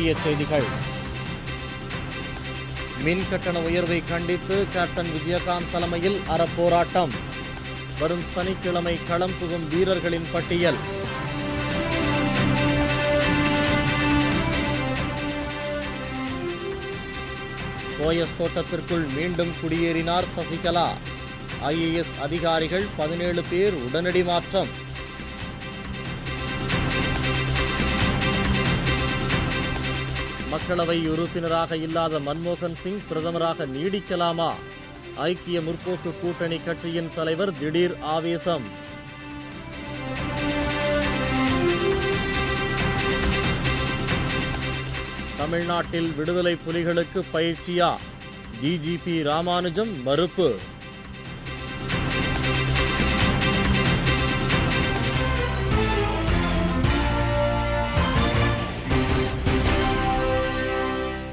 முக்கிய செய்திகள். மின் கட்டண உயர்வை கண்டித்து கேப்டன் விஜயகாந்த் தலைமையில் அறப்போராட்டம். வரும் சனிக்கிழமை களம் புகும் வீரர்களின் பட்டியல். போயஸ் தோட்டத்திற்குள் மீண்டும் குடியேறினார் சசிகலா. ஐஏஎஸ் அதிகாரிகள் 17 பேர் உடனடி மாற்றம். மக்களவை உறுப்பினராக இல்லாத மன்மோகன் சிங் பிரதமராக நீடிக்கலாமா? ஐக்கிய முற்போக்கு கூட்டணி கட்சியின் தலைவர் திடீர் ஆவேசம். தமிழ்நாட்டில் விடுதலை புலிகளுக்கு பயிற்சியா? டிஜிபி ராமானுஜம் மறுப்பு.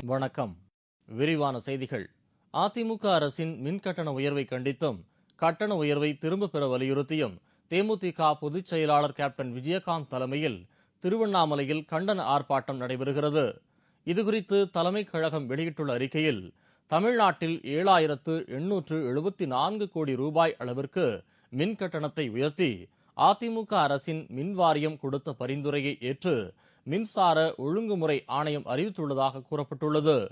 வணக்கம். விரிவான செய்திகள். அதிமுக அரசின் மின்கட்டண உயர்வை கண்டித்தும் கட்டண உயர்வை திரும்ப பெற வலியுறுத்தியும் தேமுதிக பொதுச் செயலாளர் கேப்டன் விஜயகாந்த் தலைமையில் திருவண்ணாமலையில் கண்டன ஆர்ப்பாட்டம் நடைபெறுகிறது. இதுகுறித்து தலைமைக் கழகம் வெளியிட்டுள்ள அறிக்கையில், தமிழ்நாட்டில் 7,874 கோடி ரூபாய் அளவிற்கு மின் கட்டணத்தை உயர்த்தி அதிமுக அரசின் மின் வாரியம் கொடுத்த பரிந்துரையை ஏற்று மின்சார ஒழுங்குமுறை ஆணையம் அறிவித்துள்ளதாக கூறப்பட்டுள்ளது.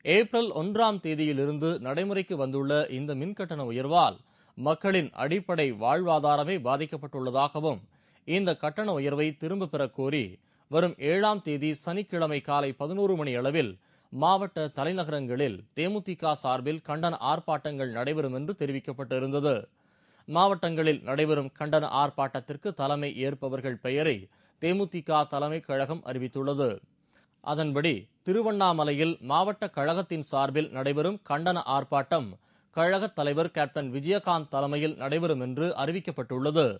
ஏப்ரல் 1ஆம் தேதியிலிருந்து நடைமுறைக்கு வந்துள்ள இந்த மின்கட்டண உயர்வால் மக்களின் அடிப்படை வாழ்வாதாரமே பாதிக்கப்பட்டுள்ளதாகவும், இந்த கட்டண உயர்வை திரும்ப பெற கோரி வரும் 7ஆம் தேதி சனிக்கிழமை காலை 11 மணி அளவில் மாவட்ட தலைநகரங்களில் தேமுதிக சார்பில் கண்டன ஆர்ப்பாட்டங்கள் நடைபெறும் என்று தெரிவிக்கப்பட்டிருந்தது. மாவட்டங்களில் நடைபெறும் கண்டன ஆர்ப்பாட்டத்திற்கு தலைமை ஏற்பவர்கள் பெயரை தேமுதிக தலைமைக் கழகம் அறிவித்துள்ளது. அதன்படி திருவண்ணாமலையில் மாவட்ட கழகத்தின் சார்பில் நடைபெறும் கண்டன ஆர்ப்பாட்டம் கழகத் தலைவர் கேப்டன் விஜயகாந்த் தலைமையில் நடைபெறும் என்று அறிவிக்கப்பட்டுள்ளது.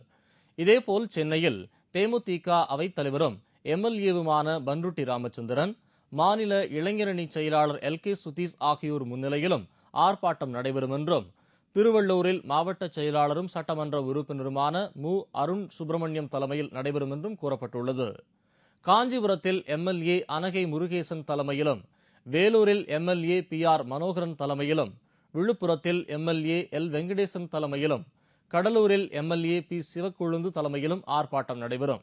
இதேபோல் சென்னையில் தேமுதிக அவைத் தலைவரும் எம்எல்ஏவுமான பன்ருட்டி ராமச்சந்திரன், மாநில இளைஞரணி செயலாளர் LK சுதீஷ் ஆகியோர் முன்னிலையிலும் ஆர்ப்பாட்டம் நடைபெறும் என்றும், திருவள்ளூரில் மாவட்ட செயலாளரும் சட்டமன்ற உறுப்பினருமான மு. அருண் சுப்பிரமணியம் தலைமையில் நடைபெறும் என்றும் கூறப்பட்டுள்ளது. காஞ்சிபுரத்தில் எம்எல்ஏ அனகை முருகேசன் தலைமையிலும், வேலூரில் எம்எல்ஏ PR மனோகரன் தலைமையிலும், விழுப்புரத்தில் எம்எல்ஏ L வெங்கடேசன் தலைமையிலும், கடலூரில் எம்எல்ஏ P சிவக்கொழுந்து தலைமையிலும் ஆர்ப்பாட்டம் நடைபெறும்.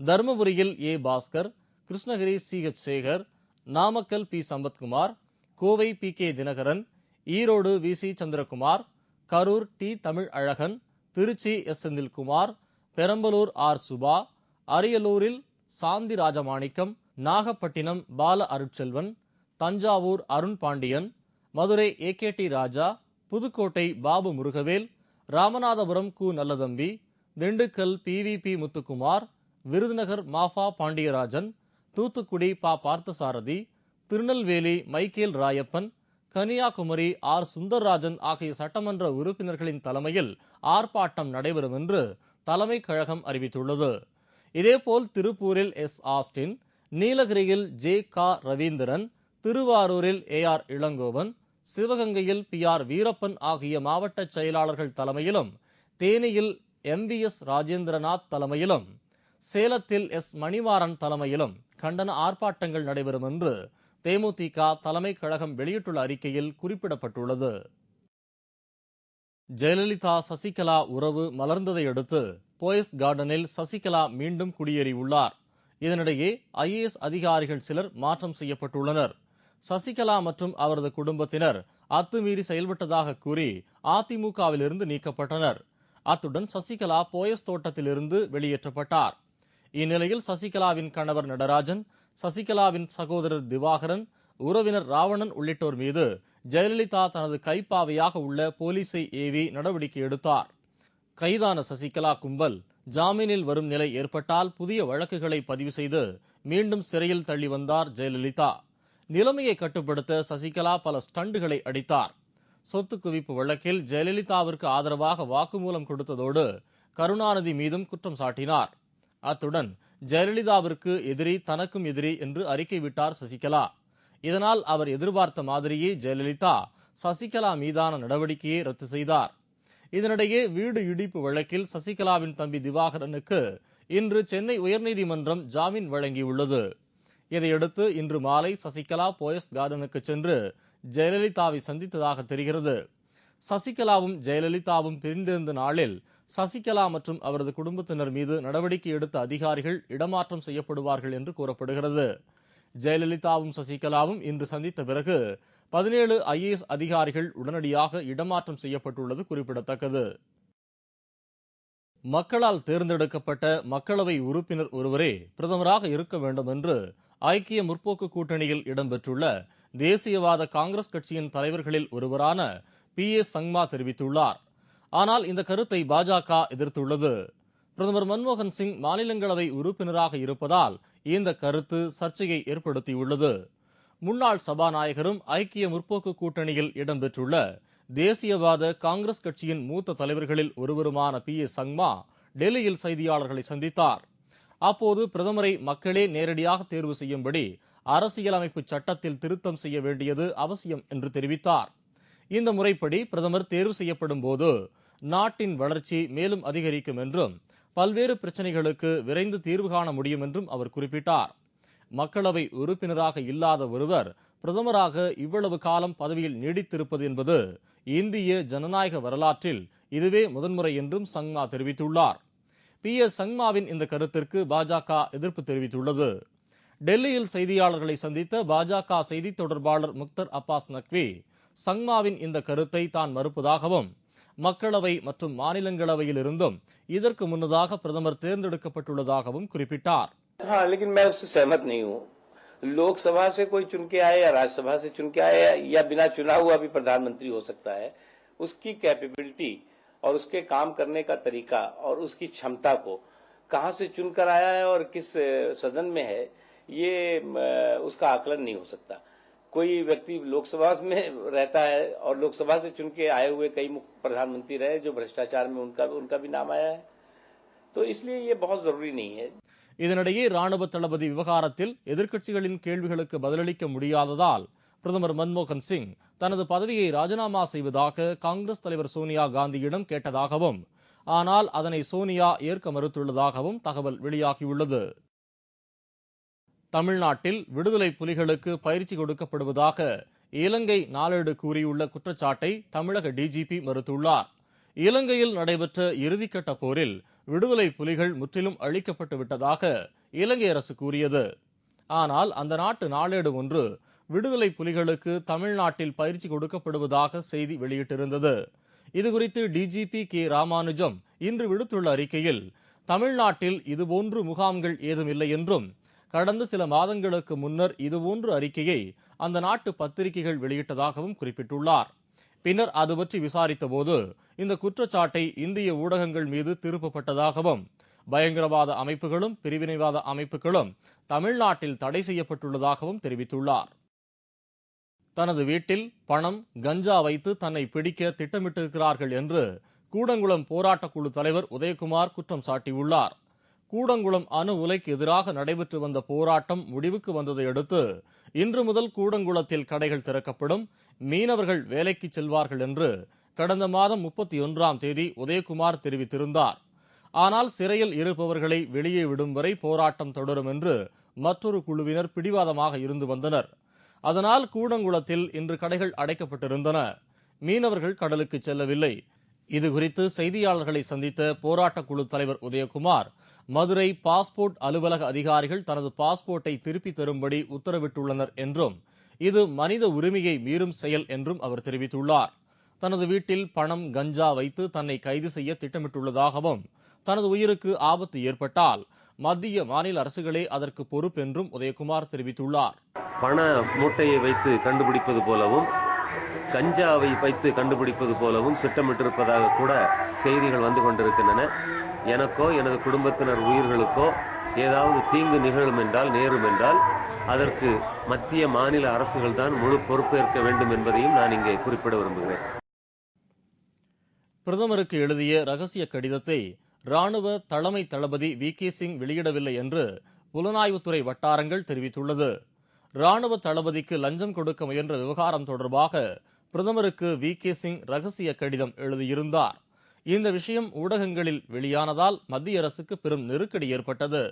தருமபுரியில் A Bhaskar, Krishnagiri CH Sekar, Namakkal P Sampathkumar, Kovai PK Dinakaran, Erode VC Chandrakumar, Karur T Tamil Azhagan, Trichy S Senthilkumar, Perambalur R Subha, அரியலூரில் சாந்தி ராஜமாணிக்கம், நாகப்பட்டினம் பால அருட்செல்வன், தஞ்சாவூர் அருண் பாண்டியன், மதுரை AKT ராஜா, புதுக்கோட்டை பாபு முருகவேல், ராமநாதபுரம் கு நல்லதம்பி, திண்டுக்கல் PVP முத்துக்குமார், விருதுநகர் மாஃபா பாண்டியராஜன், தூத்துக்குடி ப பார்த்தசாரதி, திருநெல்வேலி மைக்கேல் ராயப்பன், கன்னியாகுமரி R சுந்தர்ராஜன் ஆகிய சட்டமன்ற உறுப்பினர்களின் தலைமையில் ஆர்ப்பாட்டம் நடைபெறும் என்று தலைமைக் கழகம் அறிவித்துள்ளது. இதேபோல் திருப்பூரில் S ஆஸ்டின், நீலகிரியில் J.K. ரவீந்திரன், திருவாரூரில் AR இளங்கோவன், சிவகங்கையில் PR வீரப்பன் ஆகிய மாவட்ட செயலாளர்கள் தலைமையிலும், தேனியில் MVS ராஜேந்திரநாத் தலைமையிலும், சேலத்தில் S மணிமாறன் தலைமையிலும் கண்டன ஆர்ப்பாட்டங்கள் நடைபெறும் என்று தேமுதிக தலைமைக் கழகம் வெளியிட்டுள்ள அறிக்கையில் குறிப்பிடப்பட்டுள்ளது. ஜெயலலிதா சசிகலா உறவு மலர்ந்ததை அடுத்து போயஸ் கார்டனில் சசிகலா மீண்டும் குடியேறியுள்ளார். இதனிடையே IAS அதிகாரிகள் சிலர் மாற்றம் செய்யப்பட்டுள்ளனர். சசிகலா மற்றும் அவரது குடும்பத்தினர் அத்துமீறி செயல்பட்டதாக கூறி அதிமுகவிலிருந்து நீக்கப்பட்டனர். அத்துடன் சசிகலா போயஸ் தோட்டத்திலிருந்து வெளியேற்றப்பட்டார். இந்நிலையில் சசிகலாவின் கணவர் நடராஜன், சசிகலாவின் சகோதரர் திவாகரன், உறவினர் ராவணன் உள்ளிட்டோர் மீது ஜெயலலிதா தனது கைப்பாவையாக உள்ள போலீஸை ஏவி நடவடிக்கை எடுத்தார். கைதான சசிகலா கும்பல் ஜாமீனில் வரும் நிலை ஏற்பட்டால் புதிய வழக்குகளை பதிவு செய்து மீண்டும் சிறையில் தள்ளி வந்தார் ஜெயலலிதா. நிலைமையை கட்டுப்படுத்த சசிகலா பல ஸ்டண்டுகளை அடித்தார். சொத்து குவிப்பு வழக்கில் ஜெயலலிதாவிற்கு ஆதரவாக வாக்குமூலம் கொடுத்ததோடு கருணாநிதி மீதும் குற்றம் சாட்டினார். அத்துடன் ஜெயலலிதாவிற்கு எதிரி தனக்கும் எதிரி என்று அறிக்கை விட்டார் சசிகலா. இதனால் அவர் எதிர்பார்த்த மாதிரியே ஜெயலலிதா சசிகலா மீதான நடவடிக்கையை ரத்து செய்தார். இதனிடையே வீடு இடிப்பு வழக்கில் சசிகலாவின் தம்பி திவாகரனுக்கு இன்று சென்னை உயர்நீதிமன்றம் ஜாமீன் வழங்கியுள்ளது. இதையடுத்து இன்று மாலை சசிகலா போயஸ் கார்டனுக்கு சென்று ஜெயலலிதாவை சந்தித்ததாக தெரிகிறது. சசிகலாவும் ஜெயலலிதாவும் பிரிந்திருந்த நாளில் சசிகலா மற்றும் அவரது குடும்பத்தினர் மீது நடவடிக்கை எடுத்த அதிகாரிகள் இடமாற்றம் செய்யப்படுவார்கள் என்று கூறப்படுகிறது. ஜெயலலிதாவும் சசிகலாவும் இன்று சந்தித்த பிறகு 17 IAS அதிகாரிகள் உடனடியாக இடமாற்றம் செய்யப்பட்டுள்ளது குறிப்பிடத்தக்கது. மக்களால் தேர்ந்தெடுக்கப்பட்ட மக்களவை உறுப்பினர் ஒருவரே பிரதமராக இருக்க வேண்டும் என்று ஐக்கிய முற்போக்கு கூட்டணியில் இடம்பெற்றுள்ள தேசியவாத காங்கிரஸ் கட்சியின் தலைவர்களில் ஒருவரான PA சங்மா தெரிவித்துள்ளார். ஆனால் இந்த கருத்தை பாஜக எதிர்த்துள்ளது. பிரதமர் மன்மோகன் சிங் மாநிலங்களவை உறுப்பினராக இருப்பதால் இந்த கருத்து சர்ச்சையை ஏற்படுத்தியுள்ளது. முன்னாள் சபாநாயகரும் ஐக்கிய முற்போக்கு கூட்டணியில் இடம்பெற்றுள்ள தேசியவாத காங்கிரஸ் கட்சியின் மூத்த தலைவர்களில் ஒருவருமான PA சங்மா டெல்லியில் செய்தியாளர்களை சந்தித்தார். அப்போது பிரதமரை மக்களே நேரடியாக தேர்வு செய்யும்படி அரசியலமைப்பு சட்டத்தில் திருத்தம் செய்ய வேண்டியது அவசியம் என்று தெரிவித்தார். இந்த முறைப்படி பிரதமர் தேர்வு செய்யப்படும் போது நாட்டின் வளர்ச்சி மேலும் அதிகரிக்கும் என்றும் பல்வேறு பிரச்சனைகளுக்கு விரைந்து தீர்வு காண முடியும் என்றும் அவர் குறிப்பிட்டார். மக்களவை உறுப்பினராக இல்லாத ஒருவர் பிரதமராக இவ்வளவு காலம் பதவியில் நீடித்திருப்பது என்பது இந்திய ஜனநாயக வரலாற்றில் இதுவே முதன்முறை என்றும் சங்மா தெரிவித்துள்ளார். PA சங்மாவின் இந்த கருத்திற்கு பாஜக எதிர்ப்பு தெரிவித்துள்ளது. டெல்லியில் செய்தியாளர்களை சந்தித்த பாஜக செய்தி தொடர்பாளர் முக்தர் அப்பாஸ் நக்வி சங்மாவின் இந்த கருத்தை தான் மறுப்பதாகவும் மக்களவை மற்றும் மாநிலங்களவையில் இருந்தும் இதற்கு முன்னதாக பிரதமர் தேர்ந்தெடுக்கப்பட்டுள்ளதாகவும் குறிப்பிட்டார். हाँ, लेकिन मैं उससे सहमत नहीं हूँ। लोकसभा से कोई चुन के आए या राज्यसभा से चुन के आए या बिना चुना हुआ भी प्रधानमंत्री हो सकता है। उसकी कैपेबिलिटी और उसके काम करने का तरीका और उसकी क्षमता को कहाँ से चुनकर आया है और किस सदन में है, ये उसका आकलन नहीं हो सकता। कोई व्यक्ति लोकसभा में रहता है और लोकसभा से चुन के आए हुए कई प्रधानमंत्री रहे जो भ्रष्टाचार में उनका भी नाम आया है, तो इसलिए ये बहुत जरूरी नहीं है। இதனிடையே ராணுவ தளபதி விவகாரத்தில் எதிர்க்கட்சிகளின் கேள்விகளுக்கு பதிலளிக்க முடியாததால் பிரதமர் மன்மோகன் சிங் தனது பதவியை ராஜினாமா செய்வதாக காங்கிரஸ் தலைவர் சோனியா காந்தியிடம் கேட்டதாகவும் ஆனால் அதனை சோனியா ஏற்க மறுத்துள்ளதாகவும் தகவல் வெளியாகியுள்ளது. தமிழ்நாட்டில் விடுதலை புலிகளுக்கு பயிற்சி கொடுக்கப்படுவதாக இலங்கை நாளேடு கூறியுள்ள குற்றச்சாட்டை தமிழக DGP மறுத்துள்ளார். இலங்கையில் நடைபெற்ற இறுதிக்கட்ட போரில் விடுதலை புலிகள் முற்றிலும் அழிக்கப்பட்டு விட்டதாக இலங்கை அரசு கூறியது. ஆனால் அந்த நாட்டு நாளேடு ஒன்று விடுதலை புலிகளுக்கு தமிழ்நாட்டில் பயிற்சி கொடுக்கப்படுவதாக செய்தி வெளியிட்டிருந்தது. இதுகுறித்து DGP K. ராமானுஜம் இன்று விடுத்துள்ள அறிக்கையில் தமிழ்நாட்டில் இதுபோன்று முகாம்கள் ஏதுமில்லை என்றும் கடந்த சில மாதங்களுக்கு முன்னர் இதுபோன்று அறிக்கையை அந்த நாட்டு பத்திரிகைகள் வெளியிட்டதாகவும் குறிப்பிட்டுள்ளார். பின்னர் அது பற்றி விசாரித்த போது இந்த குற்றச்சாட்டை இந்திய ஊடகங்கள் மீது திருப்பப்பட்டதாகவும் பயங்கரவாத அமைப்புகளும் பிரிவினைவாத அமைப்புகளும் தமிழ்நாட்டில் தடை செய்யப்பட்டுள்ளதாகவும் தெரிவித்துள்ளார். தனது வீட்டில் பணம் கஞ்சா வைத்து தன்னை பிடிக்க திட்டமிட்டிருக்கிறார்கள் என்று கூடங்குளம் போராட்டக் குழு தலைவர் உதயகுமார் குற்றம் சாட்டியுள்ளார். கூடங்குளம் அணு உலைக்கு எதிராக நடைபெற்று வந்த போராட்டம் முடிவுக்கு வந்ததை அடுத்து இன்று முதல் கூடங்குளத்தில் கடைகள் திறக்கப்படும், மீனவர்கள் வேலைக்கு செல்வார்கள் என்று கடந்த மாதம் 31ஆம் தேதி உதயகுமார் தெரிவித்திருந்தார். ஆனால் சிறையில் இருப்பவர்களை வெளியே விடும் வரை போராட்டம் தொடரும் என்று மற்றொரு குழுவினர் பிடிவாதமாக இருந்து வந்தனர். அதனால் கூடங்குளத்தில் இன்று கடைகள் அடைக்கப்பட்டிருந்தன. மீனவர்கள் கடலுக்கு செல்லவில்லை. இதுகுறித்து செய்தியாளர்களை சந்தித்த போராட்டக் குழு தலைவர் உதயகுமார் மதுரை பாஸ்போர்ட் அலுவலக அதிகாரிகள் தனது பாஸ்போர்ட்டை திருப்பி தரும்படி உத்தரவிட்டுள்ளனர் என்றும் இது மனித உரிமையை மீறும் செயல் என்றும் அவர் தெரிவித்துள்ளார். தனது வீட்டில் பணம் கஞ்சா வைத்து தன்னை கைது செய்ய திட்டமிட்டுள்ளதாகவும் தனது உயிருக்கு ஆபத்து ஏற்பட்டால் மத்திய மாநில அரசுகளே அதற்கு பொறுப்பென்றும் உதயகுமார் தெரிவித்துள்ளார். பண மூட்டையை வைத்து கண்டுபிடிப்பது போலவும் கஞ்சாவை வைத்து கண்டுபிடிப்பது போலவும் திட்டமிட்டிருப்பதாக கூட செய்திகள் வந்து கொண்டிருக்கின்றன. எனக்கோ எனது குடும்பத்தினர் உயிர்களுக்கோ ஏதாவது தீங்கு நிகழும் என்றால் நேரும் என்றால் அதற்கு மத்திய மாநில அரசுகள் தான் முழு பொறுப்பேற்க வேண்டும் என்பதையும் நான் இங்கே குறிப்பிட விரும்புகிறேன். பிரதமருக்கு எழுதிய ரகசிய கடிதத்தை ராணுவ தலைமை தளபதி VK சிங் வெளியிடவில்லை என்று புலனாய்வுத்துறை வட்டாரங்கள் தெரிவித்துள்ளது. ராணுவ தளபதிக்கு லஞ்சம் கொடுக்க முயன்ற விவகாரம் தொடர்பாக பிரதமருக்கு VK சிங் ரகசிய கடிதம் எழுதியிருந்தார். இந்த விஷயம் ஊடகங்களில் வெளியானதால் மத்திய அரசுக்கு பெரும் நெருக்கடி ஏற்பட்டது.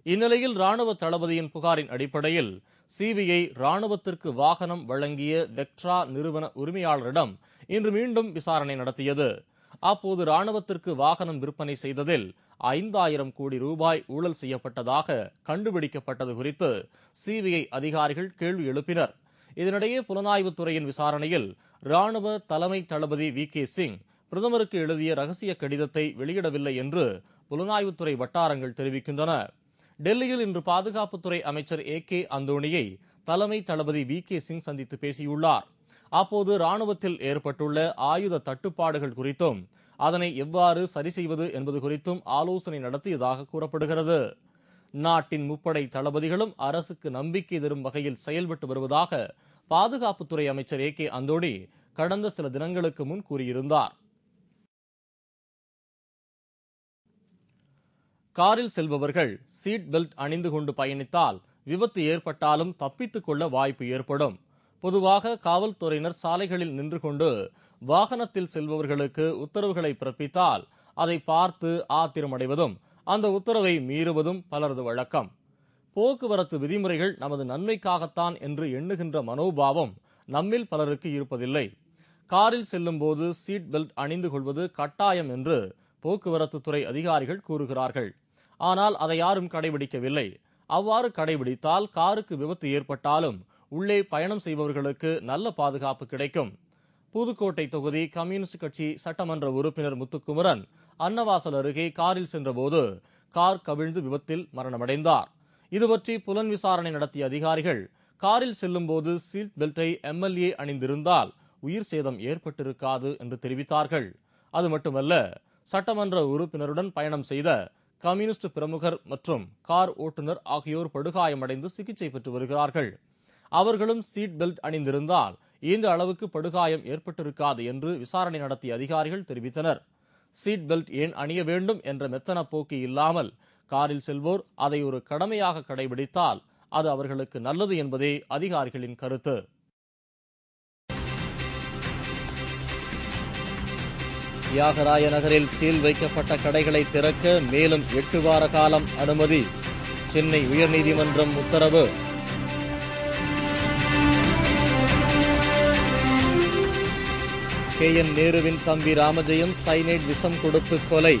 இந்நிலையில் ராணுவ தளபதியின் புகாரின் அடிப்படையில் சிபிஐ ராணுவத்திற்கு வாகனம் வழங்கிய வெக்ட்ரா நிறுவன உரிமையாளரிடம் இன்று மீண்டும் விசாரணை நடத்தியது. அப்போது ராணுவத்திற்கு வாகனம் விற்பனை செய்ததில் 5,000 கோடி ரூபாய் ஊழல் செய்யப்பட்டதாக கண்டுபிடிக்கப்பட்டது குறித்து சிபிஐ அதிகாரிகள் கேள்வி எழுப்பினர். இதனிடையே புலனாய்வுத்துறையின் விசாரணையில் ராணுவ தலைமை தளபதி VK சிங் பிரதமருக்கு எழுதிய ரகசிய கடிதத்தை வெளியிடவில்லை என்று புலனாய்வுத்துறை வட்டாரங்கள் தெரிவிக்கின்றன. டெல்லியில் இன்று பாதுகாப்புத்துறை அமைச்சர் AK அந்தோணியை தலைமை தளபதி VK சிங் சந்தித்து பேசியுள்ளார். அப்போது ராணுவத்தில் ஏற்பட்டுள்ள ஆயுத தட்டுப்பாடுகள் குறித்தும் அதனை எவ்வாறு சரி செய்வது என்பது குறித்தும் ஆலோசனை நடத்தியதாக கூறப்படுகிறது. நாட்டின் முப்படை தளபதிகளும் அரசுக்கு நம்பிக்கை தரும் வகையில் செயல்பட்டு வருவதாக பாதுகாப்புத்துறை அமைச்சர் AK அந்தோணி கடந்த சில தினங்களுக்கு முன் கூறியிருந்தார். காரில் செல்பவர்கள் சீட் பெல்ட் அணிந்து கொண்டு பயணித்தால் விபத்து ஏற்பட்டாலும் தப்பித்துக் கொள்ள வாய்ப்பு ஏற்படும். பொதுவாக காவல்துறையினர் சாலைகளில் நின்று கொண்டு வாகனத்தில் செல்பவர்களுக்கு உத்தரவுகளை பிறப்பித்தால் அதை பார்த்து ஆத்திரமடைவதும் அந்த உத்தரவை மீறுவதும் பலரது வழக்கம். போக்குவரத்து விதிமுறைகள் நமது நன்மைக்காகத்தான் என்று எண்ணுகின்ற மனோபாவம் நம்மில் பலருக்கு இருப்பதில்லை. காரில் செல்லும் போது சீட் பெல்ட் அணிந்து கொள்வது கட்டாயம் என்று போக்குவரத்து துறை அதிகாரிகள் கூறுகிறார்கள். ஆனால் அதை யாரும் கடைபிடிக்கவில்லை. அவ்வாறு கடைபிடித்தால் காருக்கு விபத்து ஏற்பட்டாலும் உள்ளே பயணம் செய்பவர்களுக்கு நல்ல பாதுகாப்பு கிடைக்கும். புதுக்கோட்டை தொகுதி கம்யூனிஸ்ட் கட்சி சட்டமன்ற உறுப்பினர் முத்துக்குமரன் அன்னவாசல் அருகே காரில் சென்றபோது கார் கவிழ்ந்து விபத்தில் மரணமடைந்தார். இதுபற்றி புலன் விசாரணை நடத்திய அதிகாரிகள் காரில் செல்லும் போது சீட் பெல்ட்டை MLA அணிந்திருந்தால் உயிர் சேதம் ஏற்பட்டிருக்காது என்று தெரிவித்தார்கள். அது மட்டுமல்ல, சட்டமன்ற உறுப்பினருடன் பயணம் செய்த கம்யூனிஸ்ட் பிரமுகர் மற்றும் கார் ஓட்டுநர் ஆகியோர் படுகாயமடைந்து சிகிச்சை பெற்று வருகிறார்கள். அவர்களும் சீட் பெல்ட் அணிந்திருந்தால் இந்த அளவுக்கு படுகாயம் ஏற்பட்டிருக்காது என்று விசாரணை நடத்திய அதிகாரிகள் தெரிவித்தனர். சீட் பெல்ட் ஏன் அணிய வேண்டும் என்ற மெத்தன போக்கு இல்லாமல் காரில் செல்வோர் அதை ஒரு கடமையாக கடைபிடித்தால் அது அவர்களுக்கு நல்லது என்பதே அதிகாரிகளின் கருத்து. தியாகராய நகரில் சீல் வைக்கப்பட்ட கடைகளை திறக்க மேலும் 8 வார காலம் அனுமதி. சென்னை உயர்நீதிமன்றம் உத்தரவு. KN நேருவின் தம்பி ராமஜெயம் சைனைட் விஷம் கொடுத்து கொலை.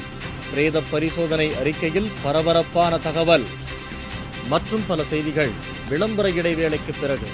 பிரேத பரிசோதனை அறிக்கையில் பரபரப்பான தகவல். மற்றும் பல செய்திகள் விளம்பர இடைவேளைக்கு பிறகு.